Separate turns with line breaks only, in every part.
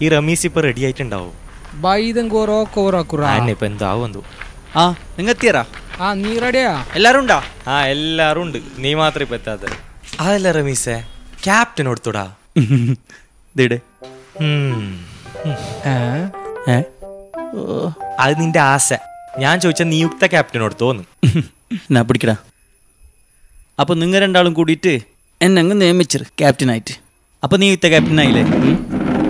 ഈ റമീസ് ഇപ്പൊ റെഡി ആയിട്ടുണ്ടാവും.
നിങ്ങൾ എത്തിയറാ?
നീ റെഡിയാ?
എല്ലാരും ഉണ്ടോ?
എല്ലാരും ഉണ്ട്. നീ മാത്രം ഇപ്പൊ എത്താത്ത. അതല്ല റമീസേ, ക്യാപ്റ്റൻ കൊടുത്തോടാ. അത് നിന്റെ ആശ. ഞാൻ ചോദിച്ച നിയുക്ത ക്യാപ്റ്റനോട് തോന്നും.
എന്നാ പിടിക്കടാ. അപ്പൊ നിങ്ങൾ രണ്ടാളും കൂടിയിട്ട് എന്നെ അങ്ങ് നിയമിച്ചത് ക്യാപ്റ്റനായിട്ട്. അപ്പൊ നിയുക്ത ക്യാപ്റ്റനായില്ലേ?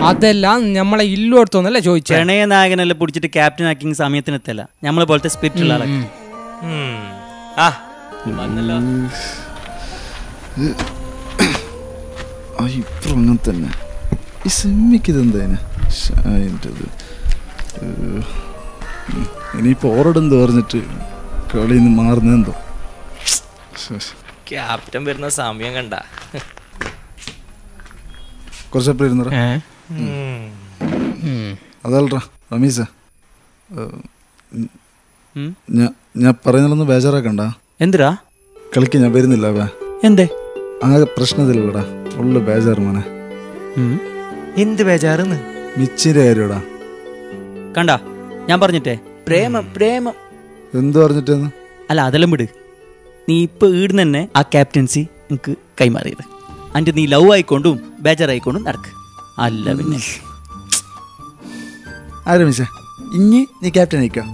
അതെല്ലാം നമ്മളെ ഇല്ലു എടുത്തോന്നല്ലേ ചോദിച്ചത്.
പ്രണയനായകനെല്ലാം പിടിച്ചിട്ട് ക്യാപ്റ്റൻ ആക്കിങ് സമയത്തിനെത്തല്ല. നമ്മളെ പോലത്തെ സ്പിരിറ്റ് ഉള്ള ആളൊക്കെ.
അങ്ങനെ തന്നെ ഈ സെമ്മിക്ക് ഇതെന്താ ഇനിയിപ്പോ ഓരോടെന്ത് പറഞ്ഞിട്ട് കളിന്ന് മാറുന്നെന്തോ.
ക്യാപ്റ്റൻ വരുന്ന സമയം കണ്ട
കുറച്ചപ്പോ ഇരുന്നറ. അതല്ല റമീസ, ഞാൻ പറയുന്നതൊന്നും ബേജാറാക്കണ്ട.
എന്തിനാ
കളിക്ക് ഞാൻ വരുന്നില്ല.
എന്തേ?
ആകെ പ്രശ്നത്തിലടാ, ഉള്ളു ബേജാറ് മോനെ.
എന്ത് ബേജാറെന്ന്?
മിച്ചിന്റെ കാര്യടാ.
കണ്ട ഞാൻ പറഞ്ഞിട്ടേ, പ്രേമം പ്രേമം
എന്ത് പറഞ്ഞിട്ടെന്ന്?
അല്ല അതെല്ലാം വിട്. നീ ഇപ്പൊ ഈടുന്ന് തന്നെ ആ ക്യാപ്റ്റൻസി എനിക്ക് കൈമാറിയത്. അൻ്റെ നീ ലവ് ആയിക്കൊണ്ടും ബേജാറായിക്കൊണ്ടും നടക്ക്. അല്ല പിന്നെ
ആരമിച്ച ഇനി നീ ക്യാപ്റ്റൻ ആയിക്കാം.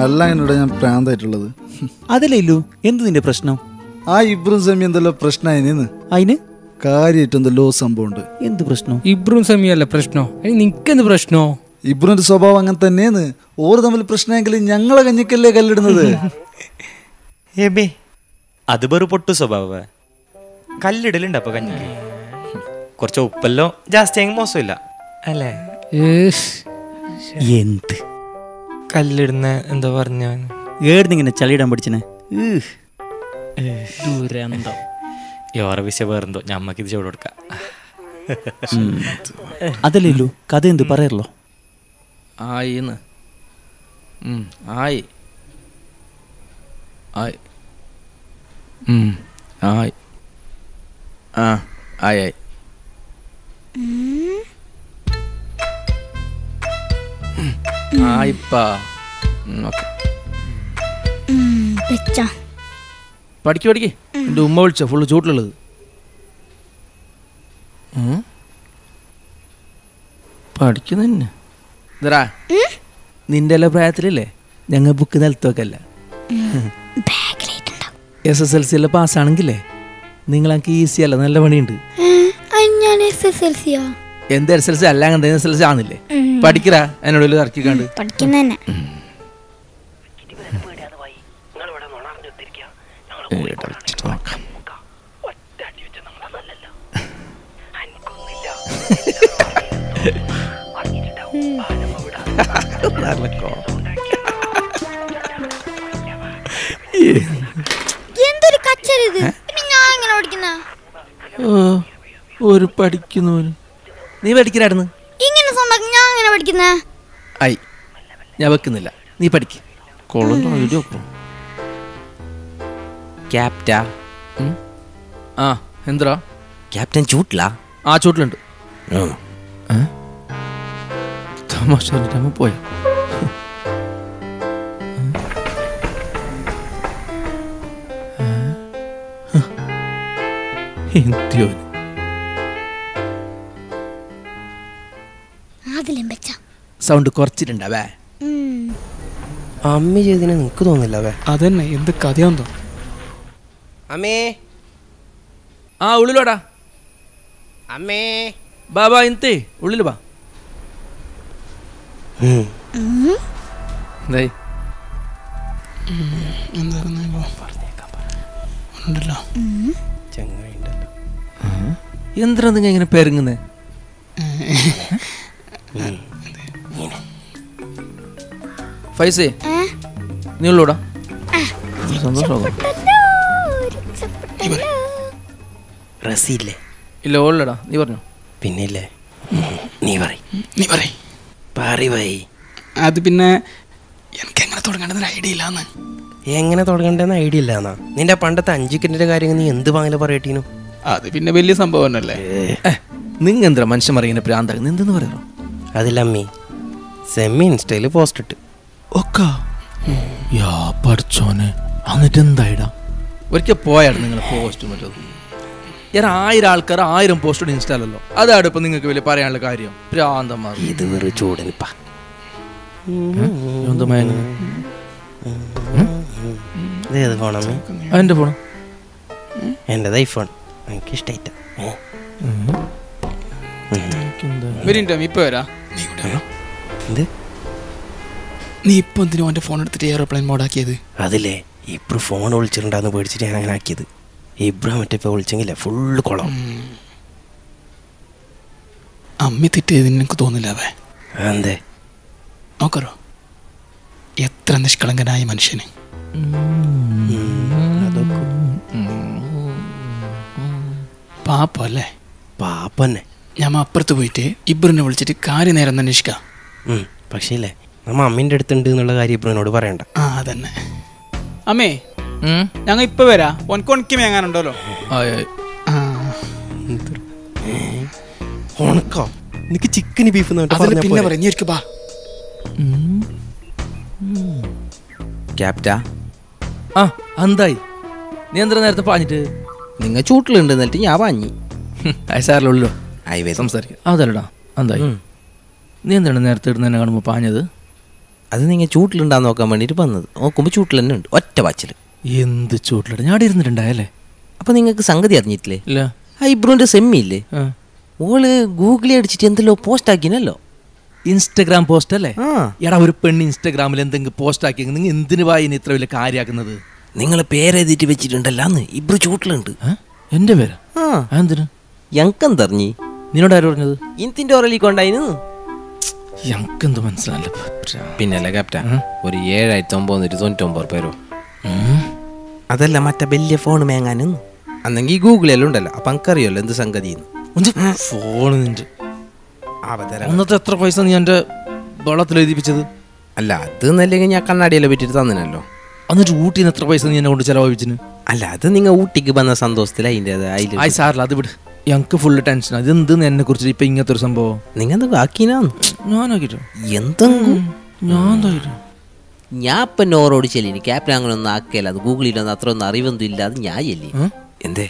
അല്ല എന്നോട് ഞാൻ പ്രാന്തായിട്ടുള്ളത്.
അതല്ലേ ഇല്ലു, എന്ത് നിന്റെ പ്രശ്നം?
ആ ഇബ്രും സെമി എന്തല്ലോ പ്രശ്നമായിന്ന്.
അതിന്
കാര്യമായിട്ട് എന്തല്ലോ സംഭവം ഉണ്ട്.
എന്ത് പ്രശ്നം?
ഇബ്രും സെമി അല്ല പ്രശ്നോ? നിനക്കെന്ത് പ്രശ്നോ?
ഇബ്രുവിന്റെ സ്വഭാവം അങ്ങനെ തന്നെയെന്ന്. ഓര് തമ്മിൽ പ്രശ്നമെങ്കിൽ ഞങ്ങളെ കഞ്ഞിക്കല്ലേ കല്ലിടുന്നത്.
അത് വെറു പൊട്ടു സ്വഭാവ. കല്ലിടലുണ്ട് അപ്പൊ കഞ്ഞിക്ക്. കുറച്ച് ഉപ്പല്ലോ ജാസ്തി ആയെങ്കിൽ മോശമില്ല അല്ലേ?
എന്ത്
കല്ലിടുന്ന എന്താ പറഞ്ഞ
ഏടുന്നിങ്ങനെ ചളിയിടാൻ പഠിച്ചനെ?
യോറ വിഷയം വേറെന്തോ ഞമ്മക്ക് ഇത് ചോട് കൊടുക്കാം.
അതല്ലേ ഇല്ലു, കഥ എന്ത് പറയല്ലോ?
ആയിന്ന് ആയി ആയി ആയി ആയി ആയി ആയിപ്പാ. പഠിക്ക് പഠിക്ക്. എൻ്റെ ഉമ്മ വിളിച്ച ഫുള്ള് ചൂട്ടിലുള്ളത്. പഠിക്കുന്നന്നെ ഇതറാ. നിന്റെ എല്ലാ പ്രായത്തിലല്ലേ ഞങ്ങൾ ബുക്ക് നിലത്ത് വെക്കല്ല. SSLC എല്ലാം പാസ്സാണെങ്കിലേ നിങ്ങൾക്ക് ഈസി അല്ല, നല്ല പണിയുണ്ട്. എന്ത് SSLC അല്ല, അങ്ങനെ SSLC ആണെന്നില്ലേ? പഠിക്കറാ. എന്നോട് ഇറക്കിക്കാണ്ട് ഒരു പഠിക്കുന്നു. നീ പഠിക്കലായിരുന്നു. ആയി ഞാൻ വെക്കുന്നില്ല, നീ പഠിക്ക.
ക്യാപ്റ്റാ
എന്താ
ക്യാപ്റ്റൻ ചൂട്ടിലാ?
ചൂട്ടിലുണ്ട്. തമാശ പറഞ്ഞിട്ട് പോയ സൗണ്ട് കുറച്ചിട്ടുണ്ടാവേ.
അമ്മി ചെയ്തതിന് നിനക്ക് തോന്നില്ല?
അതന്നെ, എന്ത് കഥയാന്തോ.
അമ്മേ
ഉള്ളിലോടാ.
അമ്മേ
ബാബാ ഇൻത്തി ഉള്ളിൽ ബാ.
എന്താ
എന്തിനാ നിങ്ങൾ ഇങ്ങനെ പെരുങ്ങുന്നേ? ഫൈസേ നീ ഉള്ളൂടാ. സന്തോഷമാകും.
റസിയില്ലേ?
ഇല്ല ഓളടാ. നീ പറഞ്ഞോ.
പിന്നില്ലേ നീ പറയ്.
അത് പിന്നെ എനിക്ക് എങ്ങനെ തുടങ്ങേണ്ടെന്ന് ഐഡിയ ഇല്ലാന്ന്.
എങ്ങനെ തുടങ്ങണ്ടെന്ന് ഐഡിയ ഇല്ലാന്നാ? നിന്റെ പണ്ടത്തെ 5 കിറ്റിന്റെ കാര്യം നീ എന്ത് വാങ്ങല പറയട്ടീനു?
അത് പിന്നെ വലിയ സംഭവം തന്നെയല്ലേ.
നിങ്ങ എന്താ മനുഷ്യന്മാർ ഇങ്ങനെ പ്രാന്താകുന്നത്? എന്തെന്ന് പറയാറോ?
അതില്ല അമ്മി, സെമ്മി ഇൻസ്റ്റയില് പോസ്റ്റ് ഇട്ട്
ഒക്കെ പഠിച്ചോനെ. എന്നിട്ട് എന്തായിടാ? ഒരിക്കൽ പോയാണ് നിങ്ങൾ പോസ്റ്റ് മറ്റത്. ഞാൻ 1000 ആൾക്കാർ 1000 പോസ്റ്റ് ഇൻസ്റ്റാലല്ലോ. അതാണ് ഇപ്പൊ നിങ്ങൾക്ക് വലിയ പറയാനുള്ള കാര്യം. പ്രാന്തന്മാർ.
ഇത് വെറു ചൂടനിപ്പാ. ഇതേത് ഫോണമ്മി?
എന്റെ ഫോൺ.
എന്റേത് ഐഫോൺ. എനിക്ക് ഇഷ്ടായിട്ട.
ഇപ്പൊ വരാ. നീ ഇപ്പൊ എന്തിനാ എന്റെ ഫോൺ എടുത്തിട്ട് എയർപ്ലെയിൻ മോഡാക്കിയത്?
അതില്ലേ ഇബ്രു ഫോൺ വിളിച്ചിട്ടുണ്ടാന്ന് പേടിച്ചിട്ട് ഞാൻ അങ്ങനെ ആക്കിയത്. ഇബ്രു മറ്റേ ഇപ്പൊ വിളിച്ചെങ്കിലേ ഫുള്ള് കുളം.
അമ്മി തെറ്റിയത് നിനക്ക് തോന്നില്ല? അവ
എന്തേ
നോക്കറോ എത്ര നിഷ്കളങ്കനായ മനുഷ്യന്. പാപ്പല്ലേ?
പാപ്പന്നെ.
ഞാൻ അപ്പുറത്ത് പോയിട്ട് ഇബ്രുവിനെ വിളിച്ചിട്ട് കാര്യം നേരം അന്വേഷിക്കാം.
പക്ഷേ ഇല്ലേ നമ്മ അമ്മീൻ്റെ അടുത്തുണ്ട് എന്നുള്ള കാര്യം ഇബ്രുവിനോട് പറയണ്ട.
അതന്നെ. അമ്മേ ഞങ്ങൾ ഇപ്പൊ വരാ. ഒനക്ക് മേങ്ങാനുണ്ടല്ലോ.
ഉണക്കോ? എനിക്ക് ചിക്കന് ബീഫ്
പിന്നെ പറഞ്ഞു ബാ.
ക്യാപ്റ്റാ എന്തായി? നീ എന്താ നേരത്തെ പാഞ്ഞിട്ട്?
നിങ്ങൾ ചൂട്ടിലുണ്ട് എന്നിട്ട് ഞാൻ പാഞ്ഞി.
സാറിലുള്ളൂ സംസാരിക്കാം. അതല്ലടാ എന്തായി? നീ എന്താണ് നേരത്തെ ഇടുന്ന തന്നെ കാണുമ്പോൾ പാഞ്ഞത്?
അത് നിങ്ങൾ ചൂട്ടിലുണ്ടാന്ന് നോക്കാൻ വേണ്ടിയിട്ട് വന്നത്. നോക്കുമ്പോൾ ചൂട്ടിൽ തന്നെ ഉണ്ട് ഒറ്റ വാച്ചിൽ.
എന്ത് ചൂട്ടിലിട? ഞാൻ ഇരുന്നിട്ടുണ്ടായല്ലേ.
അപ്പൊ നിങ്ങൾക്ക് സംഗതി അറിഞ്ഞിട്ടില്ലേ?
ഇല്ല.
ആ ഇബ്രുവിന്റെ സെമ്മി ഇല്ലേ, ഓള് ഗൂഗിളിൽ അടിച്ചിട്ട് എന്തെല്ലോ പോസ്റ്റ് ആക്കിനല്ലോ.
ഇൻസ്റ്റഗ്രാം പോസ്റ്റ് അല്ലേ? എടാ ഒരു പെണ്ണ് ഇൻസ്റ്റഗ്രാമിൽ എന്തെങ്കിലും പോസ്റ്റ് ആക്കി നിങ്ങൾ എന്തിനു വായിന് ഇത്ര വലിയ കാര്യമാക്കുന്നത്?
നിങ്ങളെ പേരെഴുതിട്ട് വെച്ചിട്ടുണ്ടല്ലാന്ന് ഇബ്രു ചൂട്ടിലുണ്ട്.
എന്റെ പേര് എന്തിനു?
ഞങ്ങെന്തറിഞ്ഞി?
നിന്നോട് ആര് പറഞ്ഞത്?
ഇൻത്തിന്റെ ഓറലി കൊണ്ടായിന്.
ഞങ്ങെന്ത് മനസ്സിലായില്ല.
പിന്നല്ലേ ക്യാപ്റ്റൻ, ഒരു 7,999 പേരോ. അതല്ല മറ്റേ വലിയ ഫോൺ മേങ്ങാനും. അന്നെങ്കിൽ ഗൂഗിളിലെല്ലാം ഉണ്ടല്ലോ. അപ്പൊ എനിക്കറിയല്ലോ എന്ത് സംഗതി.
ഫോണ് നിന്റെ അന്നത്തെ എത്ര പൈസ നീ എന്റെ വെള്ളത്തിൽ എഴുതിപ്പിച്ചത്?
അല്ല അത് എന്നല്ലെങ്കിൽ ഞാൻ കണ്ണാടിയെല്ലാം വിറ്റിട്ട് തന്നിനല്ലോ.
എന്നിട്ട് ഊട്ടിന്ന് എത്ര പൈസ നീ എന്നെ കൊണ്ട് ചെലവഴിച്ചിന്?
അല്ല അത് നിങ്ങൾ ഊട്ടിക്ക് വന്ന സന്തോഷത്തിൽ അതിൻ്റെ
സാറില്ല അത് വിട്. ഞങ്ങൾക്ക് ഫുള്ള് ടെൻഷൻ. അത് എന്തെന്ന് എന്നെ കുറിച്ച് ഇപ്പൊ ഇങ്ങനത്തെ ഒരു സംഭവം
നിങ്ങൾ എന്താ ആക്കിനാന്ന്?
ഞാനാക്കിട്ടോ
എന്തെങ്കിലും
ഞാൻ
ഇപ്പൊ നോറോട് ചെല്ലിന് ക്യാപ്റ്റൻ അങ്ങനെ ഒന്നും ആക്കിയല്ല. അത് ഗൂഗിളിലൊന്നും അത്ര ഒന്നും അറിവൊന്നും ഇല്ലാതെ ഞാൻ ചെല്ലി. എന്തേ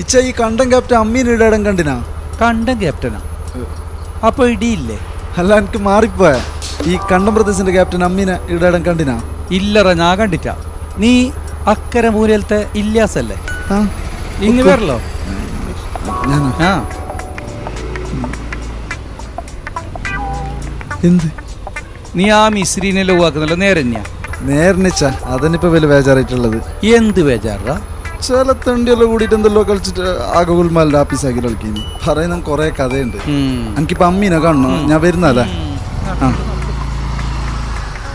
ഇച്ച ഈ കണ്ടം ക്യാപ്റ്റൻ അമ്മീനെ ഇടം കണ്ടിനാ?
കണ്ടം ക്യാപ്റ്റനാ? അപ്പൊ ഇടിയില്ലേ?
അല്ല എനിക്ക് മാറിപ്പോയ. ഈ കണ്ടം പ്രദേശിന്റെ ക്യാപ്റ്റൻ അമ്മീനെ ഇടം കണ്ടിനാ?
ഇല്ലറ ഞാൻ കണ്ടിട്ടാ. നീ അക്കര മൂലത്തെ ഇല്ലാസ് അല്ലേ? ഇങ്ങ് വരല്ലോ.
എന്ത്
നീ ആ മിസ്രീനെ ലവാക്കുന്നല്ലോ? നേരെന്നെയാ?
നേരനിച്ച അതന്നിപ്പോ വലിയ ബേജാറായിട്ടുള്ളത്.
എന്ത് ബേജാറാ?
ചില തണ്ടിയെല്ലാം കൂടിയിട്ട് എന്തെല്ലോ കളിച്ചിട്ട് ആകെ ഗുൽമാലിന്റെ ആഫീസാക്കി കളിക്കുന്നു. പറയുന്ന കൊറേ കഥയുണ്ട്. എനിക്കിപ്പോ അമ്മീനെ കാണണോ? ഞാൻ വരുന്നല്ലേ?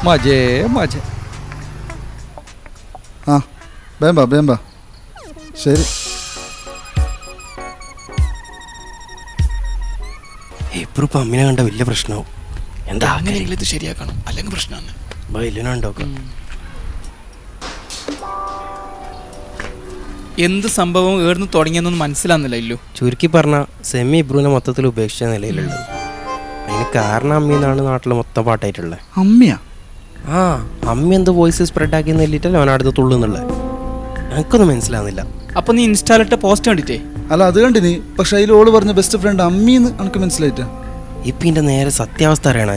മജേ മജേ.
ആ ബേമ്പാ ബേമ്പാ. ശരി.
ഇപ്പൊ അമ്മിനെ കണ്ട വലിയ പ്രശ്നമാവും. എന്താ
ഇത് ശരിയാക്കണം, അല്ലെങ്കിൽ പ്രശ്നമാണ്. എന്ത് സംഭവം ഏർന്ന് തുടങ്ങിയെന്നൊന്നും മനസ്സിലാകുന്നില്ല. ഇല്ലു
ചുരുക്കി പറഞ്ഞ സെമ്മി ഇബ്രുവിനെ മൊത്തത്തിൽ ഉപേക്ഷിച്ച നിലയിലുള്ളത്. അതിന് കാരണം അമ്മി എന്നാണ് നാട്ടിൽ മൊത്തം പാട്ടായിട്ടുള്ളത്.
അമ്മിയാ?
അമ്മി എന്ത് വോയിസ് സ്പ്രെഡ് ആക്കി എന്നിട്ടില്ല അവനടുത്ത് തുള്ളുന്നുള്ളത്. എനിക്കൊന്നും മനസ്സിലാവുന്നില്ല.
അപ്പൊ നീ ഇൻസ്റ്റാളിട്ട പോസ്റ്റ് കണ്ടിട്ടേ?
അല്ല അത് കണ്ടിനി. പക്ഷെ അതിൽ ഓള് പറഞ്ഞ ബെസ്റ്റ് ഫ്രണ്ട് അമ്മീന്ന് എനിക്ക് മനസ്സിലായിട്ടാ.
ഇപ്പൊ ഇതിന്റെ നേരെ സത്യാവസ്ഥ അറിയണ.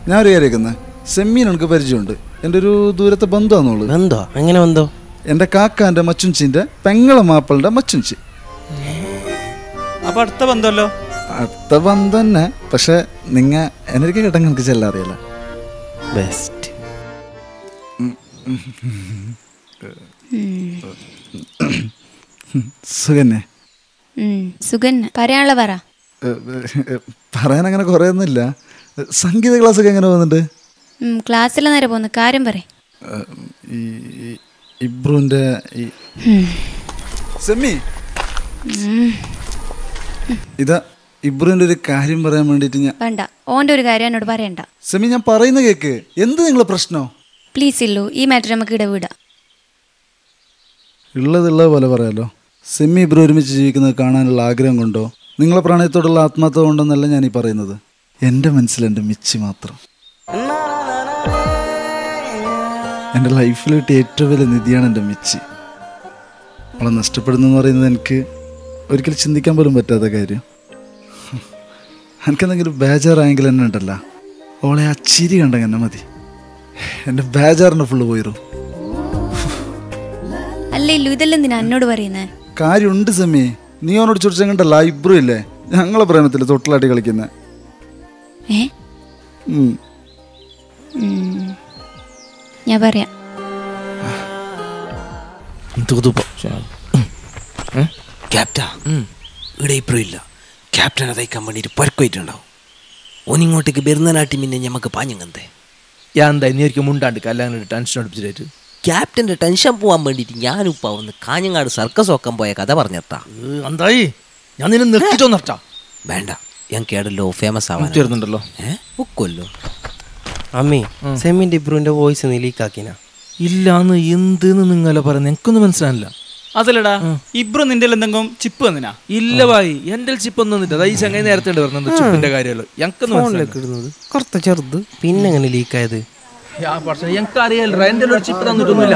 ഞാൻ ഒരു കാര്യക്കുന്നത് സെമ്മീൻ എനിക്ക് പരിചയമുണ്ട്. എൻ്റെ ഒരു ദൂരത്തെ ബന്ധുവാന്നോള്.
ബന്ധോ? എങ്ങനെ ബന്ധോ?
എൻ്റെ കാക്കാന്റെ മച്ചുഞ്ചിന്റെ പെങ്ങളെ മാപ്പിളുടെ മച്ചുഞ്ചി.
അപ്പൊ അടുത്ത ബന്ധമല്ലോ?
അടുത്ത ബന്ധം തന്നെ. പക്ഷെ നിങ്ങ എനിക്ക് കേട്ടെങ്കിൽ എനിക്ക് ചെല്ലാൻ അറിയില്ല.
ബെസ്റ്റ്.
സുഖന്നെ
സുഖന്നെ പറയാനുള്ള പറ.
പറയാൻ അങ്ങനെ കുറേ ഒന്നുമില്ല. സംഗീത ക്ലാസ്സൊക്കെ എങ്ങനെ പോകുന്നുണ്ട്?
ക്ലാസ്സിലെ നേരെ പോകുന്നു. കാര്യം പറ.
ഇബ്രുവിന്റെ സെമ്മി ഇതാ ഇബ്രുവിന്റെ ഒരു കാര്യം പറയാൻ വേണ്ടിട്ട് ഞാൻ
വേണ്ട, ഓന്റെ ഒരു കാര്യം എന്നോട് പറയണ്ട.
സെമ്മി ഞാൻ പറയുന്ന കേക്ക്. എന്ത് നിങ്ങളെ പ്രശ്നോ?
പ്ലീസ് ഇല്ലു, ഈ മാറ്റർ നമുക്ക് ഇടവിടാം.
ഉള്ളതുള്ളത് പോലെ പറയാലോ. സെമ്മി ഇബ്രു ഒരുമിച്ച് ജീവിക്കുന്നത് കാണാനുള്ള ആഗ്രഹം കൊണ്ടോ നിങ്ങളെ പ്രണയത്തോടുള്ള ആത്മാർത്ഥത കൊണ്ടോന്നല്ല ഞാൻ ഈ പറയുന്നത്. എൻ്റെ മനസ്സിലെൻ്റെ മിച്ചി മാത്രം. എൻ്റെ ലൈഫിൽ കിട്ടിയ ഏറ്റവും വലിയ നിധിയാണ് എൻ്റെ മിച്ചി. അവളെ നഷ്ടപ്പെടുന്നു എന്ന് പറയുന്നത് എനിക്ക് ഒരിക്കലും ചിന്തിക്കാൻ പോലും പറ്റാത്ത കാര്യം. എനിക്കെന്തെങ്കിലും ബേജാറായെങ്കിൽ എന്നെ ഉണ്ടല്ല, അവളെ ആ ചിരി കണ്ടെങ്കിൽ എന്നെ മതി. എൻ്റെ ബേജാറിൻ്റെ ഫുള്ള് പോയിരും.
അല്ല ഇല്ലു, ഇതെല്ലാം എന്തിനാ എന്നോട് പറയുന്നേ?
കാര്യമുണ്ട് സെമ്മി. നീ അവനോട് ചോദിച്ചങ്ങണ്ടല്ല, ഇബ്രു ഇല്ലേ ഞങ്ങളെ പ്രേമത്തിൽ തൊട്ടിലാട്ടി കളിക്കുന്നത്.
ഞാൻ പറയാം.
ഇവിടെ ഇബ്രു ഇല്ല. ക്യാപ്റ്റൻ അതയക്കാൻ വേണ്ടിയിട്ട് പരക്കുമായിട്ടുണ്ടാവും. ഓനിങ്ങോട്ടേക്ക് ബെരുന്നാട്ടി പിന്നെ ഞമ്മക്ക് പാഞ്ഞങ്ങന്തേ.
ഞാൻ എന്താ ഇനി ഒരിക്കലും മുണ്ടാണ്ട് അല്ലാതെ ടെൻഷൻ അടുപ്പിച്ചിട്ട്
ക്യാപ്റ്റൻ്റെ ടെൻഷൻ പോകാൻ വേണ്ടിയിട്ട് ഞാനിപ്പോൾ ഒന്ന് കാഞ്ഞങ്ങാട് സർക്കസ് നോക്കാൻ പോയ കഥ പറഞ്ഞിട്ടാ.
എന്തായി ഞാൻ നിന്നെ നിർത്തിട്ടോ നിർത്താ?
വേണ്ട, ഞാൻ കേടല്ലോ ഫേമസ് ആവാൻ
ചേർന്നുണ്ടല്ലോ.
ഒക്കുമല്ലോ.
അമ്മി സെമ്മിന്റെ ഇബ്രുവിന്റെ വോയിസ് നീ ലീക്കാക്കിന?
ഇല്ലാന്ന് എന്തെന്ന് നിങ്ങളെ പറയുന്നത് എനിക്കൊന്നും മനസ്സിലായില്ല.
അതല്ലടാ, ഇബ്രു നിന്റെ എന്തെങ്കിലും ചിപ്പ് തന്നിനാ?
ഇല്ല ഭായി, എന്റെ ചിപ്പ് ഒന്നും ഈ ചങ്ങായി നേരത്തെ പറഞ്ഞത് ചിപ്പിന്റെ കാര്യമല്ലോ. ഞങ്ങൾക്ക്
ഇടുന്നത് കുറച്ച് ചെറുത്, പിന്നെ എങ്ങനെ ലീക്കായത്?
ഞങ്ങൾക്ക് അറിയാലോ, എന്റെ ഒരു ചിപ്പ് തന്നിട്ടൊന്നുമില്ല.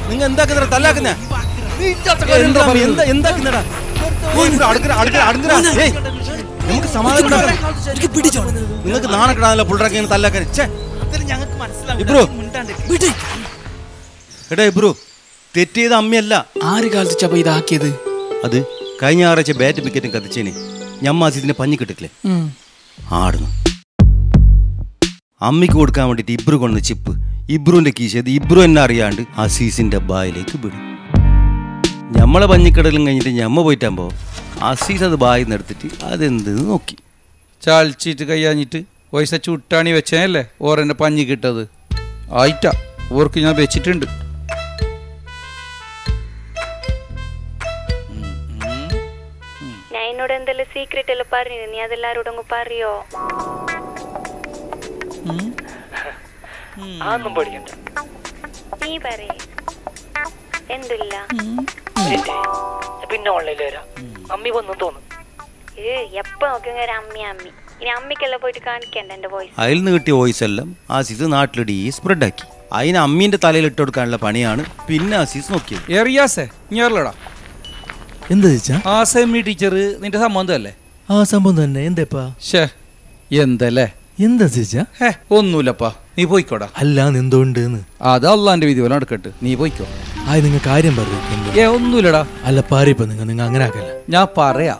നിങ്ങൾ എന്താക്കുന്ന തല്ലാക്കുന്ന എന്താക്കുന്നടാ? നമുക്ക് സമാധാനം. നിങ്ങൾക്ക് നാണക്കിടാനല്ല പുള്ളറൊക്കെ തല്ലാക്കാൻ. ഇബ്രു എടാ ഇബ്രു, തെറ്റ് ചെയ്ത അമ്മയല്ല.
ആര് കാലത്ത് ഇതാക്കിയത്?
അത് കഴിഞ്ഞ ഞായറാഴ്ച ബാറ്റ് വിക്കറ്റും കത്തിച്ചേന് ഞമ്മാസിനെ പഞ്ഞി കിട്ടില്ലേ ആടുന്നു. അമ്മിക്ക് കൊടുക്കാൻ വേണ്ടിയിട്ട് ഇബ്രു കൊണ്ടുവന്ന ചിപ്പ് ഇബ്രുവിന്റെ കീശത് ഇബ്രു എന്നെ അറിയാണ്ട് അസീസിന്റെ ബായിലേക്ക് വിടും. ഞമ്മളെ പഞ്ഞിക്കടലും കഴിഞ്ഞിട്ട് ഞമ്മ പോയിട്ടാകുമ്പോ അസീസ് അത് ബായിൽ നിന്ന് എടുത്തിട്ട് അതെന്തെന്ന് നോക്കി
ചാളിച്ചിട്ട് കയ്യാഞ്ഞിട്ട് പൈസ ചുട്ടാണി വെച്ചല്ലേ ഓരെന്നെ പഞ്ഞി കിട്ടത്. ആയിട്ടാ ഓർക്ക് ഞാൻ വെച്ചിട്ടുണ്ട്.
ഞാൻ എന്നോട് എന്തെല്ലാം സീക്രട്ട് എല്ലാം പറഞ്ഞു, നീ അതെല്ലാരോടും അങ്ങ് പറയോ? നീ പറയേ എന്തില്ല.
പിന്നെ ഓൺലൈനിൽ വരാം. അമ്മി വന്നു തോന്നുന്നു.
എപ്പോ നോക്കിയ അമ്മി അമ്മി. ഇനി അമ്മിക്കെല്ലാം പോയിട്ട് കാണിക്കണ്ട എന്റെ വോയിസ്.
അതിൽ നിന്ന് കിട്ടിയ വോയിസ് എല്ലാം ആസീസ് നാട്ടിലിടി സ്പ്രെഡാക്കി. അതിന് അമ്മീന്റെ തലയിൽ ഇട്ട് കൊടുക്കാനുള്ള പണിയാണ് പിന്നെ ആസീസ് നോക്കിയത്.
റിയാസേ ഞാറലടാ.
എന്താ ചോദിച്ചാ?
ആ സെമ്മി ടീച്ചർ നിന്റെ സംബന്ധം അല്ലേ?
ആ സംഭവം തന്നെ. എന്താ
എന്തല്ലേ?
എന്താ ചോദിച്ചാ?
ഒന്നുമില്ലപ്പാ, നീ പോയിക്കോടാ.
അല്ല എന്തുകൊണ്ട്?
അത് അള്ളാന്റെ വിധി പോലെ നടക്കട്ടെ, നീ പോയിക്കോ.
ആയി നിങ്ങൾ കാര്യം പറഞ്ഞു.
ഒന്നുമില്ലടാ.
അല്ല പറയപ്പോ നിങ്ങൾ അങ്ങനെ ആക്കല്ല.
ഞാൻ പറയാ,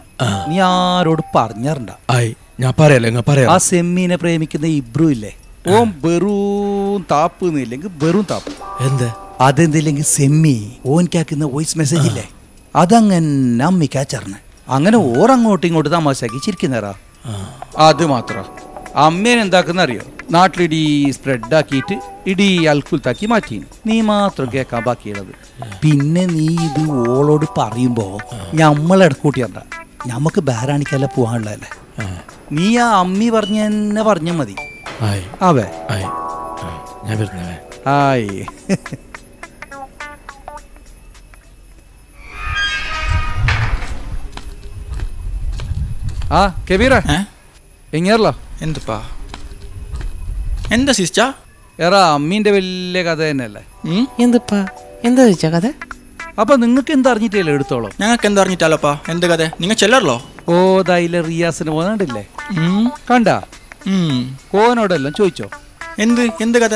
നീ ആരോട് പറഞ്ഞറിണ്ട.
ആയി ഞാൻ പറയാലോ പറയാ.
ആ സെമ്മീനെ പ്രേമിക്കുന്ന ഇബ്രു ഇല്ലേ, ഓൻ വെറും താപ്പ് ഇല്ലെങ്കിൽ വെറും താപ്പ്.
എന്താ
അതെന്തില്ലെങ്കിൽ സെമ്മി ഓൻക്കാക്കുന്ന വോയിസ് മെസ്സേജ് ഇല്ലേ, അതങ്ങനെ അമ്മിക്കാച്ചറിന്. അങ്ങനെ ഓറങ്ങോട്ടും ഇങ്ങോട്ട് തമാശാക്കി ചിരിക്കുന്നേറാ. അത് മാത്രം അമ്മേനെ എന്താക്കുന്ന അറിയോ? നാട്ടിലിടി സ്പ്രെഡാക്കിയിട്ട് ഇടി അൽക്കുലത്താക്കി മാറ്റി. നീ മാത്രം കേൾക്കാൻ ബാക്കിയുള്ളത്. പിന്നെ നീ ഇത് ഓളോട് പറയുമ്പോ ഞമ്മളെടക്കൂട്ടിയണ്ട, ഞമ്മക്ക് ബേറാണിക്കല്ല പോകാനുള്ളതല്ലേ. നീ ആ അമ്മി പറഞ്ഞ തന്നെ പറഞ്ഞ മതി. അവേ ആയി. ആ കബീറ എങ്ങനെയല്ലോ
എന്തപ്പാ എന്താ സിസ്റ്റ
എറാ അമ്മീന്റെ വലിയ കഥ തന്നെയല്ലേ
എന്തപ്പാ എന്താ ചോദിച്ചാ കഥ?
അപ്പൊ നിങ്ങൾക്ക് എന്താ അറിഞ്ഞിട്ടില്ലേ എടുത്തോളോ?
ഞങ്ങൾക്ക് എന്താ അറിഞ്ഞിട്ടാലോപ്പാ എന്ത് കഥ? നിങ്ങൾ ചെല്ലറല്ലോ?
ഓ ദായിലെ റിയാസിന് പോകാണ്ടില്ലേ കണ്ടാ? ഓനോടെല്ലാം ചോദിച്ചോ
എന്ത് എന്ത് കഥ?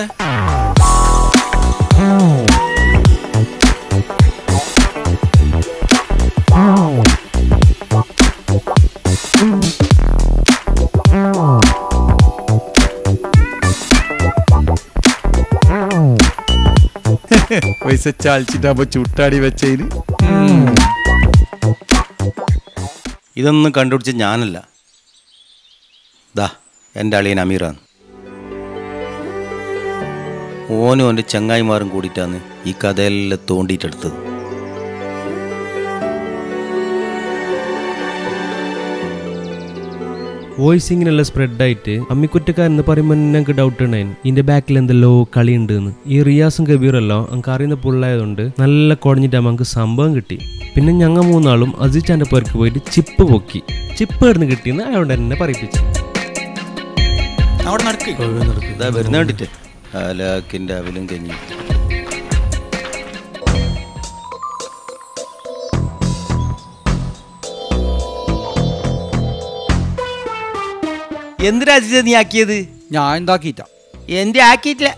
പൈസ ചാലിച്ചിട്ടാകുമ്പോ ചുട്ടാടി വെച്ചതിന്
ഇതൊന്നും കണ്ടുപിടിച്ച ഞാനല്ല, ദാ എൻ്റെ അളിയൻ അമീറാണ്. ഓനും എൻ്റെ ചങ്ങായിമാരും കൂടിയിട്ടാണ് ഈ കഥയെല്ലാം തോണ്ടിയിട്ടെടുത്തത്.
വോയിസിങ്ങിനെല്ലാം സ്പ്രെഡായിട്ട് അമ്മിക്കുറ്റക്കാരെന്ന് പറയുമ്പോൾ ഞങ്ങൾക്ക് ഡൗട്ട് ഉണ്ടായിരുന്നു ഇതിന്റെ ബാക്കിൽ എന്തെല്ലോ കളി ഉണ്ട് എന്ന്. ഈ റിയാസും കബീറല്ലോ നമുക്ക് അറിയുന്ന പുള്ളായതുകൊണ്ട് നല്ല കുടഞ്ഞിട്ടാകുമ്പോൾ നമുക്ക് സംഭവം കിട്ടി. പിന്നെ ഞങ്ങൾ മൂന്നാളും അസീച്ചാൻ്റെ പേർക്ക് പോയിട്ട് ചിപ്പ് പൊക്കി. ചിപ്പ് എവിടുന്ന് കിട്ടിയെന്ന് അയാളോട് എന്നെ പറയിപ്പിച്ചു.
വരുന്ന കണ്ടിട്ട് അലാക്കിൻ്റെ അവലും കഞ്ഞി.
എന്തിനാ നീ ആക്കിയത്?
ഞാൻ എന്താക്കിയിട്ട
എന്റെ ആക്കിയിട്ടില്ല,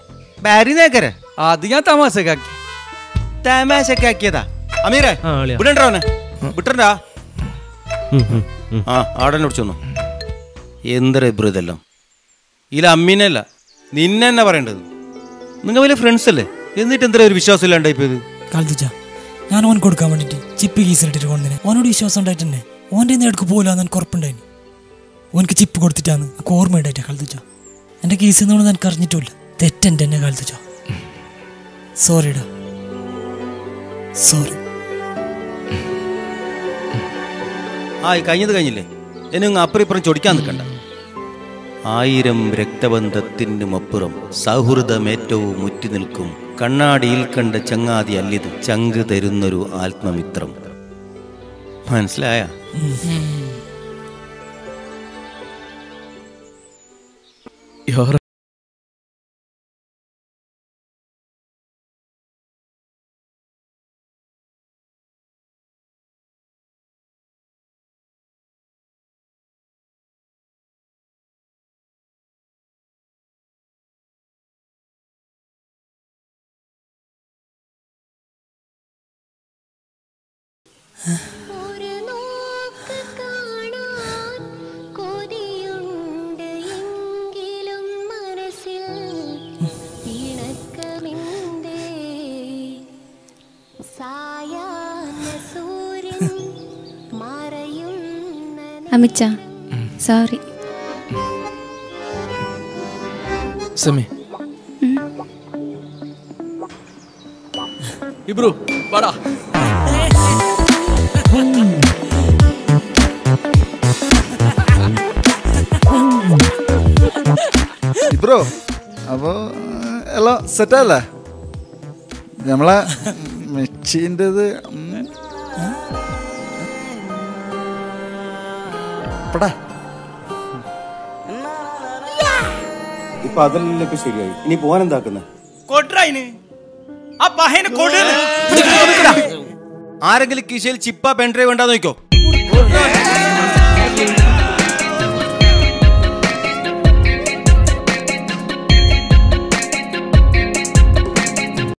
ബാരി നേക്കര.
അത് ഞാൻ തമാശക്കാക്കി.
തമാശക്ക് ആക്കിയതാ. അമീറേ വിടണ്ടോനെ വിട്ടണ്ടാ.
ആ ആടനെ വിളിച്ചോന്നു. എന്തര ഇബ്രു ഇതെല്ലാം? ഇതിൽ അമ്മീനല്ല നിന്നെ തന്നെ പറയേണ്ടത്. നിങ്ങൾ വലിയ ഫ്രണ്ട്സ് അല്ലേ, എന്നിട്ട് എന്താ ഒരു വിശ്വാസം ഇല്ലാണ്ടായിപ്പോയത്?
കാലത്തുച്ച ഞാൻ ഓൻ കൊടുക്കാൻ വേണ്ടിട്ട് ചിപ്പ് കീസിലിട്ടിട്ട് കൊണ്ടിനെ ഓനോട് വിശ്വാസം ഉണ്ടായിട്ടെന്നെ ഓൻ്റെ എടുക്ക് പോലാന്ന് എനിക്ക് ഉറപ്പുണ്ടായിന്. ഓനക്ക് ചിപ്പ് കൊടുത്തിട്ടാണ് എനിക്ക് ഓർമ്മ ഉണ്ടായിട്ടാ കാലത്തുച്ച. എൻ്റെ കേസ് എന്നോട് എനിക്ക് അറിഞ്ഞിട്ടില്ല. തെറ്റെൻ്റെ എന്നെ കാലത്തുച്ച. സോറിടാ, സോറി.
ആ കഴിഞ്ഞത് കഴിഞ്ഞില്ലേ, എന്നെ അപ്പുറം ഇപ്പുറം ചൊടിക്കാൻ നിൽക്കണ്ട. 1000 രക്തബന്ധത്തിനുമപ്പുറം സൗഹൃദമേറ്റവും മുറ്റി നിൽക്കും കണ്ണാടിയിൽ കണ്ട ചങ്ങാതി അല്ലിത് ചങ്ക് തരുന്നൊരു ആത്മമിത്രം. മനസ്സിലായ?
അമിച്ച സോറി.
സെമി ഇബ്രു വാടാ.
ഇബ്രോ അപ്പോ എല്ലാം സെറ്റല്ലേ? നമ്മളെ മെച്ചീൻ്റെത്
ഇപ്പൊ അതെല്ലാം ഇപ്പൊ ശരിയായി. ഇനി പോവാൻ എന്താക്കുന്നത്?
ആരെങ്കിലും കീശയിൽ ചിപ്പ പെൻഡ്രൈവ് ഉണ്ടാന്ന് നോക്കോ?